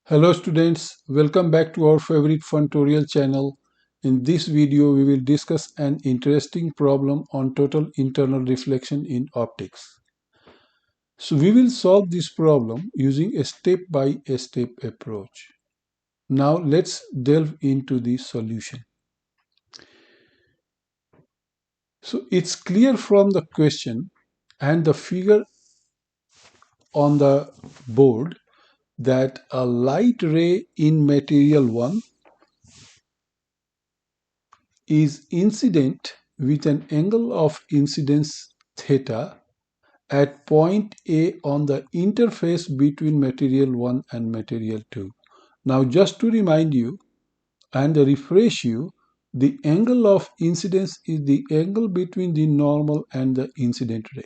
Hello students, welcome back to our favorite FunTorial channel. In this video, we will discuss an interesting problem on total internal reflection in optics. So we will solve this problem using a step-by-step approach. Now let's delve into the solution. So it's clear from the question and the figure on the board that a light ray in material 1 is incident with an angle of incidence theta at point A on the interface between material 1 and material 2. Now just to remind you and refresh you, the angle of incidence is the angle between the normal and the incident ray.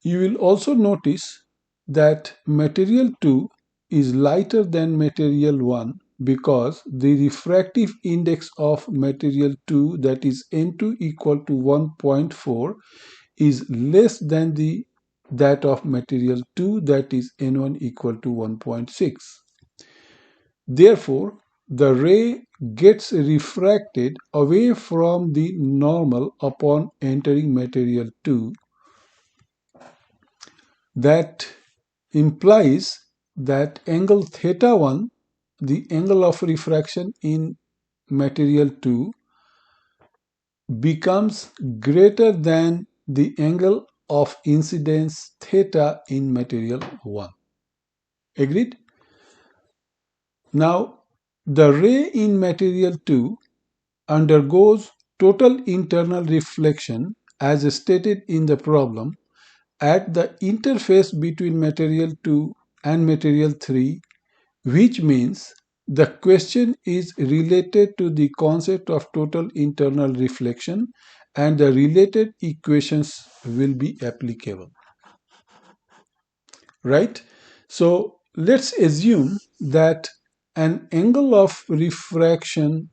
You will also notice that material 2 is lighter than material 1 because the refractive index of material 2, that is N2 equal to 1.4, is less than that of material 2, that is N1 equal to 1.6. Therefore, the ray gets refracted away from the normal upon entering material 2. That implies that angle theta 1, the angle of refraction in material 2, becomes greater than the angle of incidence theta in material 1. Agreed? Now, the ray in material 2 undergoes total internal reflection as stated in the problem at the interface between material 2 and material 3, which means the question is related to the concept of total internal reflection and the related equations will be applicable. Right? So let's assume that an angle of refraction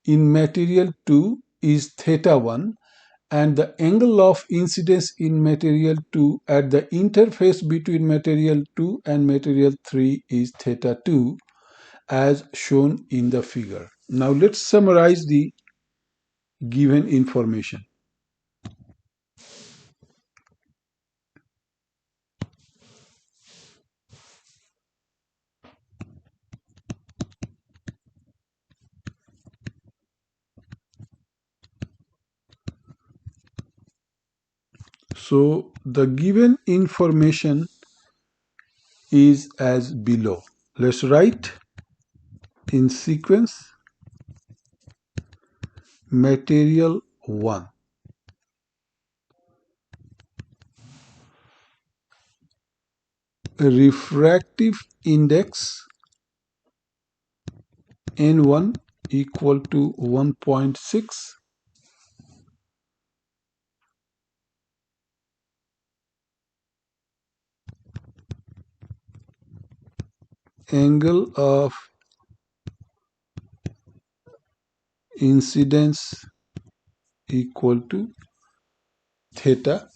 in material 2 is theta 1 and the angle of incidence in material 2 at the interface between material 2 and material 3 is theta 2 as shown in the figure. Now let's summarize the given information. So the given information is as below. Let's write in sequence. Material 1. Refractive index N1 equal to 1.6. Angle of incidence equal to theta.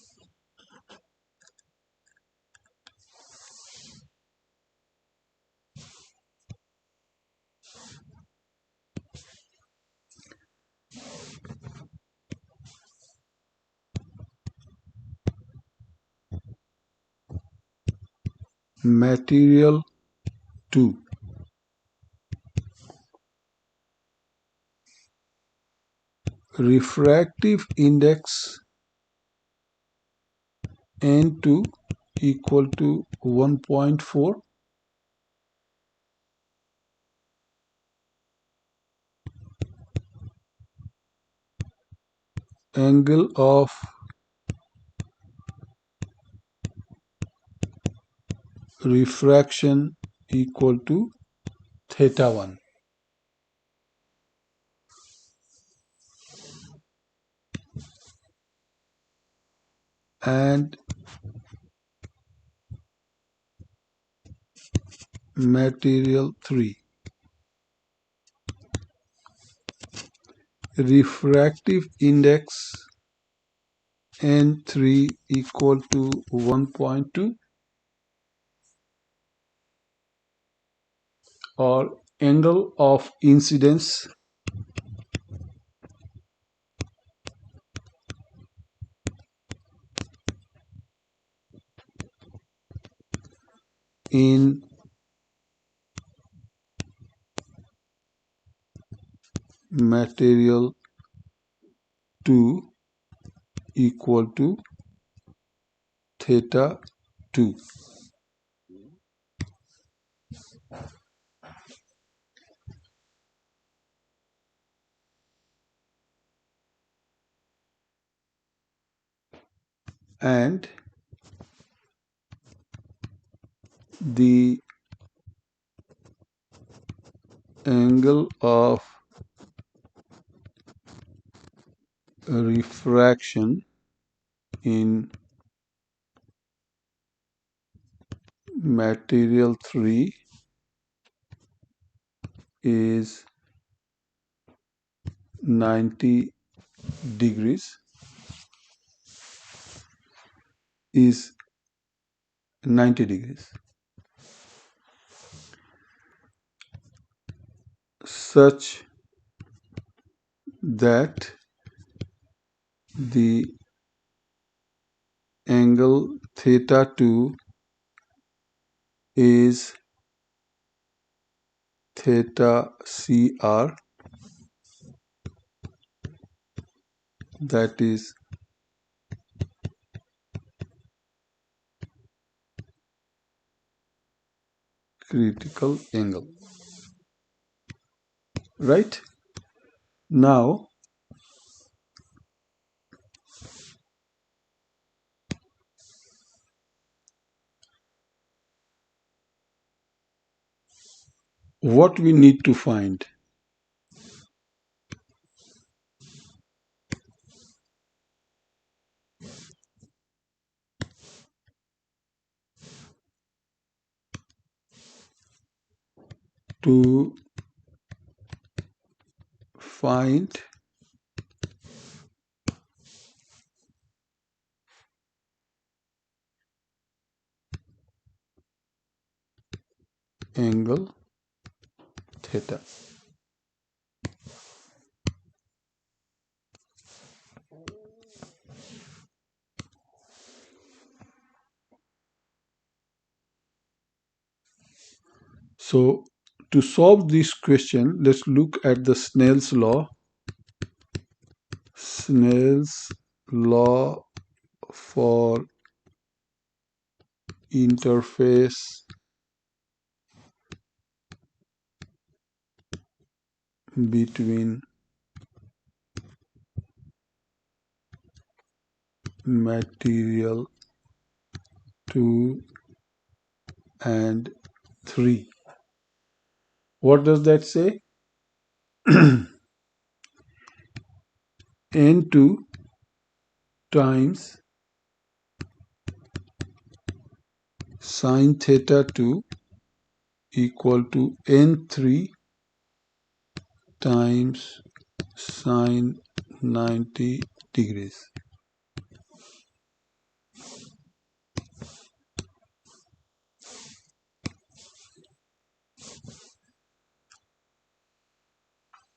Material 2. Refractive index N2 equal to 1.4. Angle of refraction equal to theta 1. And material 3. Refractive index N3 equal to 1.2, or angle of incidence in material 2 equal to theta 2. And the angle of refraction in material 3 is 90 degrees, is 90 degrees, such that the angle theta 2 is theta CR, that is critical angle. Right? Now, what we need to find? To find angle theta. So, to solve this question, let's look at the Snell's law. Snell's law for interface between material 2 and 3. What does that say? N2 times sine theta 2 equal to N3 times sine 90 degrees.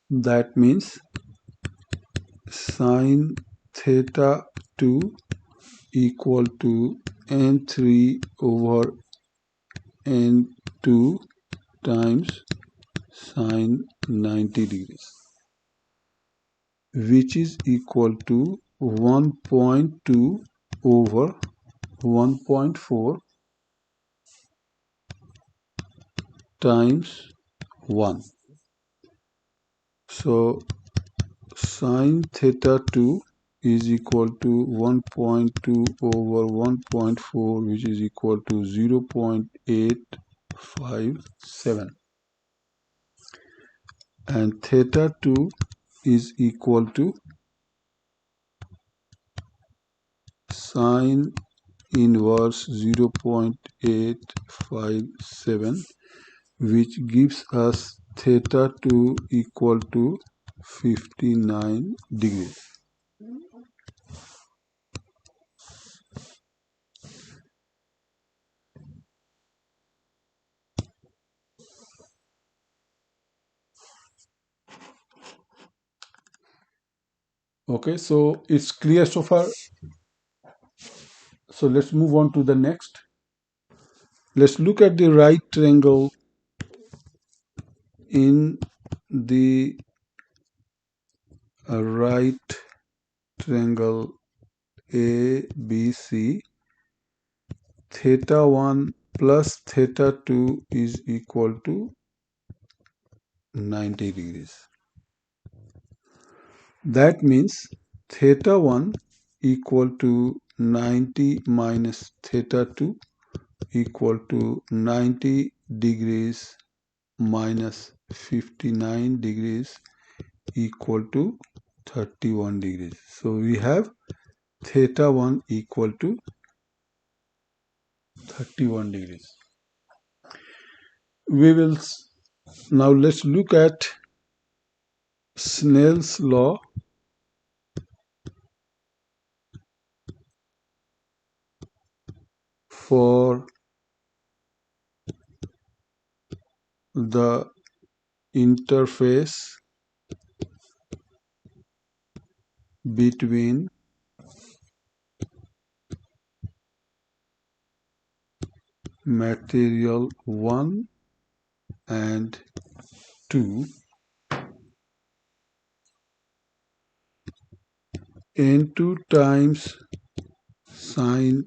That means sine theta 2 equal to N3 over N2 times sine 90 degrees, which is equal to 1.2 over 1.4 times 1. So sine theta 2 is equal to 1.2 over 1.4, which is equal to 0.857. And theta 2 is equal to sine inverse 0.857, which gives us theta 2 equal to 59 degrees. Okay, so it's clear so far. So let's move on to the next. Let's look at the right triangle in the right triangle ABC. Theta 1 plus theta 2 is equal to 90 degrees. That means theta 1 equal to 90 minus theta 2 equal to 90 degrees minus 59 degrees equal to 31 degrees. So we have theta 1 equal to 31 degrees. We will now let's look at Snell's law for the interface between material 1 and 2. N2 times sine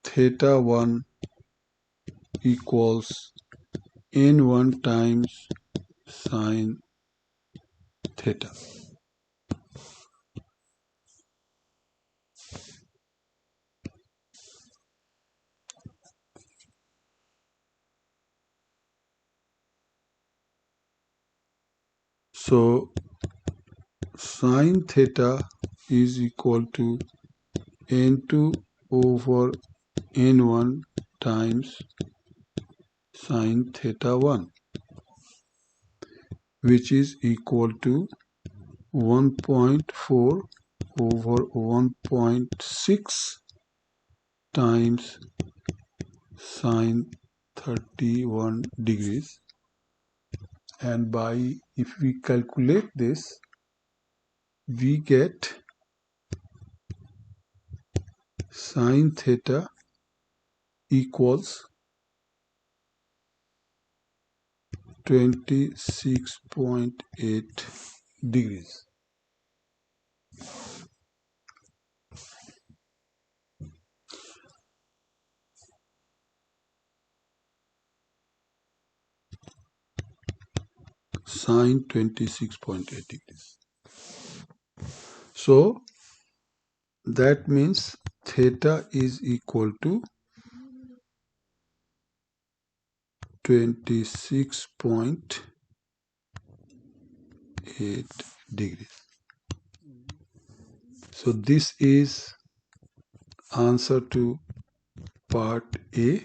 theta 1 equals N1 times sine theta. So sine theta is equal to N2 over N1 times sine theta 1, which is equal to 1.4 over 1.6 times sine 31 degrees. And if we calculate this, we get sine theta equals 26.8 degrees. Sine 26.8 degrees. So that means theta is equal to 26.8 degrees. So this is answer to part A.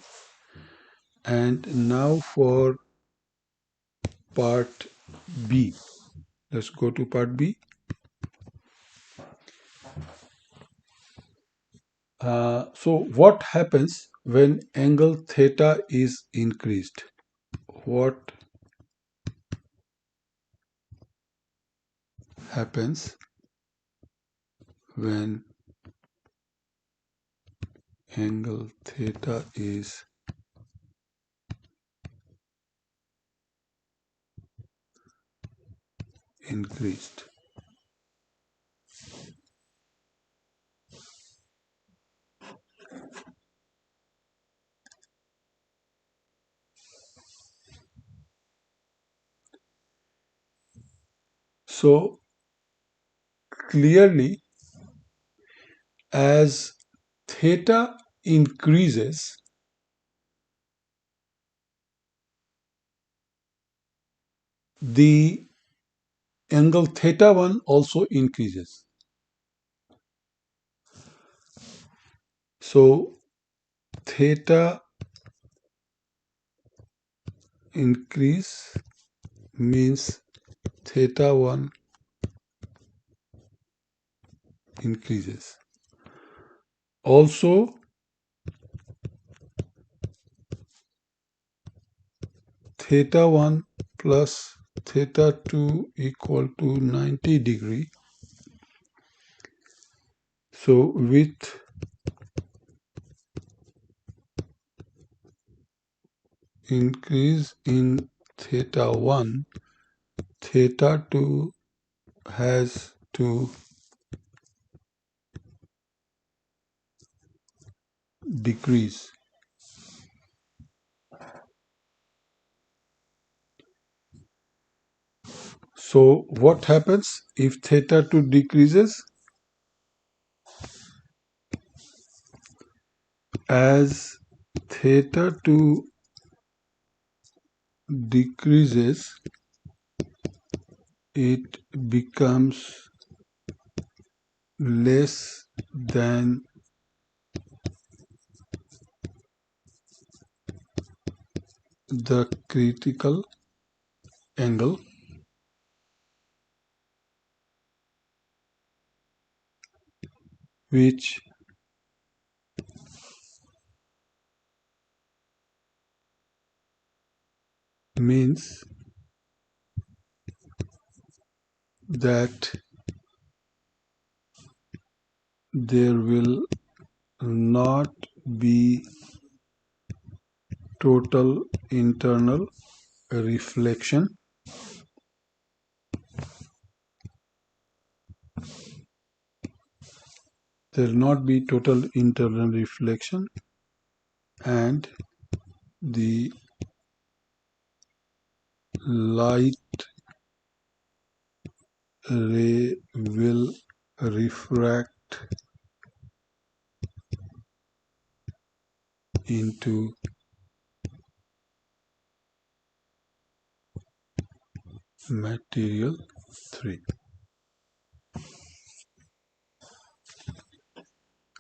And now for part B. Let's go to part B. So what happens when angle theta is increased? What happens when angle theta is increased? So clearly, as theta increases, the angle theta 1 also increases. So theta increase means theta 1 increases. Also, theta 1 plus theta 2 equal to 90 degree. So with increase in theta 1, theta 2 has to decrease. So what happens if theta 2 decreases? As theta 2 decreases, it becomes less than the critical angle, which means that there will not be total internal reflection. There will not be total internal reflection, and the light ray will refract into material 3.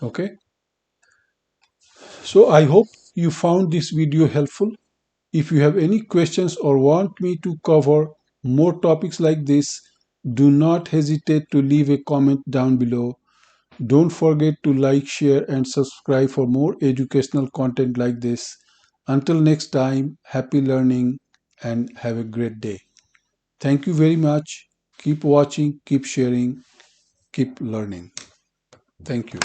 Okay, so I hope you found this video helpful. If you have any questions or want me to cover more topics like this, do not hesitate to leave a comment down below. Don't forget to like, share, and subscribe for more educational content like this. Until next time, happy learning and have a great day. Thank you very much. Keep watching, keep sharing, keep learning. Thank you.